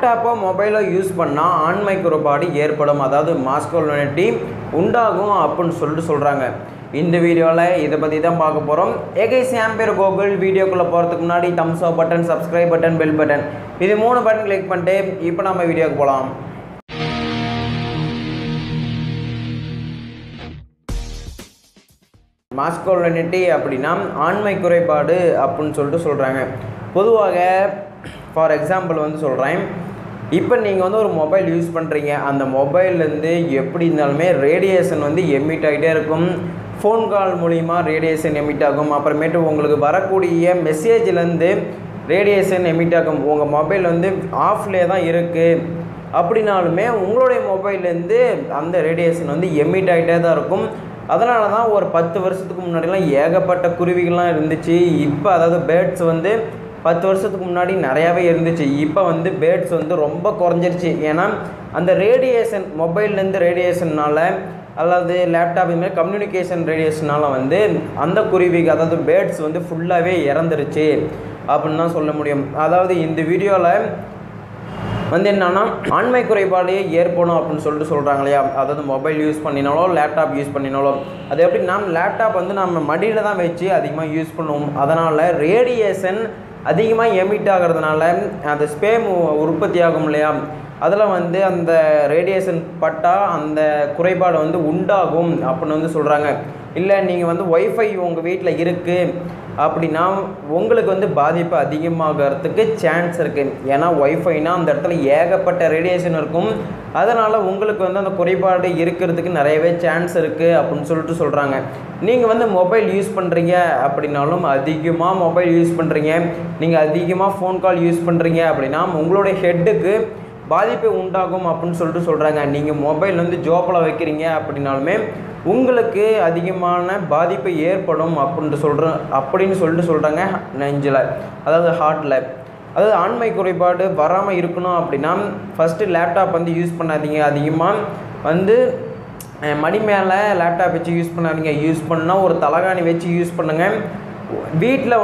லேப்டாப்போ மொபைலோ use பண்ணால் ஆண்மை குறைபாடு ஏற்படும், அதாவது மாஸ்குலினிட்டி உண்டாகும் அப்படின்னு சொல்கிறாங்க. இந்த வீடியோவில் இதை பற்றி தான் பார்க்க போகிறோம். என் பேர் கோகுல். வீடியோக்குள்ளே போகிறதுக்கு முன்னாடி தம்ஸ் அப் button, subscribe button, bell button இது 3 பட்டன் கிளிக் பண்ணிட்டு இப்போ நம்ம வீடியோக்கு போகலாம். மாஸ்குலினிட்டி அப்படின்னா ஆண்மை குறைபாடு அப்படின்னு சொல்கிறாங்க. பொதுவாக ஃபார் எக்ஸாம்பிள் சொல்கிறேன், இப்போ நீங்கள் ஒரு மொபைல் யூஸ் பண்ணுறீங்க, அந்த மொபைல்லேருந்து எப்படி இருந்தாலுமே ரேடியேஷன் எமிட் ஆகிட்டே இருக்கும். ஃபோன் கால் மூலிமா ரேடியேஷன் எமிட் ஆகும். அப்புறமேட்டு உங்களுக்கு வரக்கூடிய மெசேஜ்லேருந்து ரேடியேஷன் எமிட் ஆகும். உங்கள் மொபைல் ஆஃப்லேயே தான் இருக்குது அப்படின்னாலுமே உங்களுடைய மொபைல்லேருந்து அந்த ரேடியேஷன் எமிட் ஆகிட்டே தான் இருக்கும். அதனால தான் ஒரு 10 வருஷத்துக்கு முன்னாடிலாம் ஏகப்பட்ட குருவிகள்லாம் இருந்துச்சு. இப்போ அதாவது பேர்ட்ஸ் 10 வருஷத்துக்கு முன்னாடி நிறையாவே இருந்துச்சு. இப்போ பேர்ட்ஸ் ரொம்ப குறைஞ்சிருச்சு. ஏன்னா அந்த ரேடியேஷன் மொபைல்லேருந்து ரேடியேஷன்னால் அல்லது லேப்டாப் இதுமாதிரி கம்யூனிகேஷன் ரேடியேஷனால் அந்த குருவிகள் அதாவது பேர்ட்ஸ் ஃபுல்லாகவே இறந்துருச்சு அப்படின்னு தான் சொல்ல முடியும். அதாவது இந்த வீடியோவில் என்னன்னா ஆண்மை குறைபாடு ஏற்படும் அப்படின்னு சொல்கிறாங்க இல்லையா, அதாவது மொபைல் யூஸ் பண்ணினாலோ லேப்டாப் யூஸ் பண்ணினாலோ அது எப்படின்னா லேப்டாப் நம்ம மடியில் தான் வச்சு அதிகமாக யூஸ் பண்ணுவோம். அதனால் ரேடியேஷன் அதிகமாக எமிட் ஆகிறதுனால அந்த ஸ்பேம் உற்பத்தி ஆகும் இல்லையா, அதில் அந்த ரேடியேஷன் பட்டால் அந்த குறைபாடு உண்டாகும் அப்படின்னு சொல்கிறாங்க. இல்லை நீங்கள் ஒய்ஃபை உங்கள் வீட்டில் இருக்குது அப்படின்னா உங்களுக்கு பாதிப்பு அதிகமாகிறதுக்கு சான்ஸ் இருக்குது. ஏன்னா ஒய்ஃபைனா அந்த இடத்துல ஏகப்பட்ட ரேடியேஷன் இருக்கும். அதனால் உங்களுக்கு அந்த குறைபாடு இருக்கிறதுக்கு நிறையவே சான்ஸ் இருக்குது அப்படின்னு சொல்கிறாங்க. நீங்கள் மொபைல் யூஸ் பண்ணுறீங்க அப்படின்னாலும் அதிகமாக மொபைல் யூஸ் பண்ணுறீங்க, நீங்கள் அதிகமாக ஃபோன் கால் யூஸ் பண்ணுறீங்க அப்படின்னா உங்களுடைய ஹெட்டுக்கு பாதிப்பு உண்டாகும் அப்படின்னு சொல்கிறாங்க. நீங்கள் மொபைல் ஜோப்பில் வைக்கிறீங்க அப்படின்னாலுமே உங்களுக்கு அதிகமான பாதிப்பு ஏற்படும் அப்படின்னு சொல்கிறாங்க. நெஞ்சில் அதாவது ஹார்ட்டில். அதாவது ஆண்மை குறைபாடு வராமல் இருக்கணும் அப்படின்னா ஃபஸ்ட்டு லேப்டாப் யூஸ் பண்ணாதீங்க. அதிகமாக மடி மேலே லேப்டாப் வச்சு யூஸ் பண்ணாதீங்க. யூஸ் பண்ணால் ஒரு தலகாணி வச்சு யூஸ் பண்ணுங்கள். வீட்டில்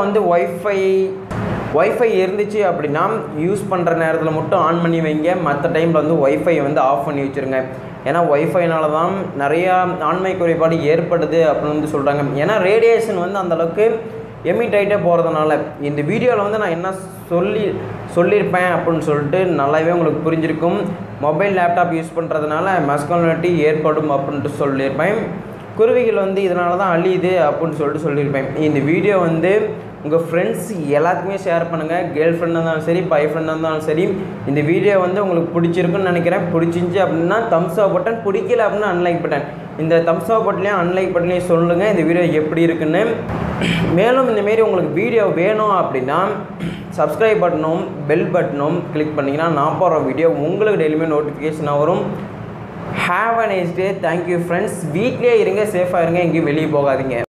ஒய்ஃபை இருந்துச்சு அப்படின்னா யூஸ் பண்ணுற நேரத்தில் மட்டும் ஆன் பண்ணி வைங்க. மற்ற டைமில் ஒய்ஃபை ஆஃப் பண்ணி வச்சுருங்க. ஏன்னா ஒய்ஃபைனால தான் நிறையா ஆண்மை குறைபாடு ஏற்படுது அப்படின்னு சொல்கிறாங்க. ஏன்னா ரேடியேஷன் அந்தளவுக்கு எமிட் ஆகிட்டே போகிறதுனால. இந்த வீடியோவில் நான் என்ன சொல்லியிருப்பேன் அப்படின்னு நல்லாவே உங்களுக்கு புரிஞ்சிருக்கும். மொபைல் லேப்டாப் யூஸ் பண்ணுறதுனால மாஸ்குலினிட்டி ஏற்படும் அப்படின்ட்டு சொல்லியிருப்பேன். குருவிகள் இதனால தான் அழியுது அப்படின்னு சொல்லியிருப்பேன். இந்த வீடியோ உங்கள் ஃப்ரெண்ட்ஸ் எல்லாத்துக்குமே ஷேர் பண்ணுங்கள். கேர்ள் ஃப்ரெண்டாக இருந்தாலும் சரி, பாய் ஃப்ரெண்டாக இருந்தாலும் சரி. இந்த வீடியோ உங்களுக்கு பிடிச்சிருக்குன்னு நினைக்கிறேன். பிடிச்சிருந்துச்சி அப்படின்னா தம்ஸ் அப் பட்டன், பிடிக்கல அப்படின்னா அன்லைக் பட்டன். இந்த தம்ஸ் அப் பட்டன்லையும் அன்லைக் பட்டன்லையும் சொல்லுங்கள் இந்த வீடியோ எப்படி இருக்குன்னு. மேலும் இந்தமாரி உங்களுக்கு வீடியோ வேணும் அப்படின்னா சப்ஸ்கிரைப் பட்டனும் பெல் பட்டனும் கிளிக் பண்ணிங்கன்னா நான் போடுற வீடியோ உங்களுக்கு டெய்லியுமே நோட்டிஃபிகேஷனாக வரும். Have a nice day. Thank you friends. வீட்லேயே இருங்க, சேஃபாக இருங்க, எங்கேயும் வெளியே போகாதீங்க.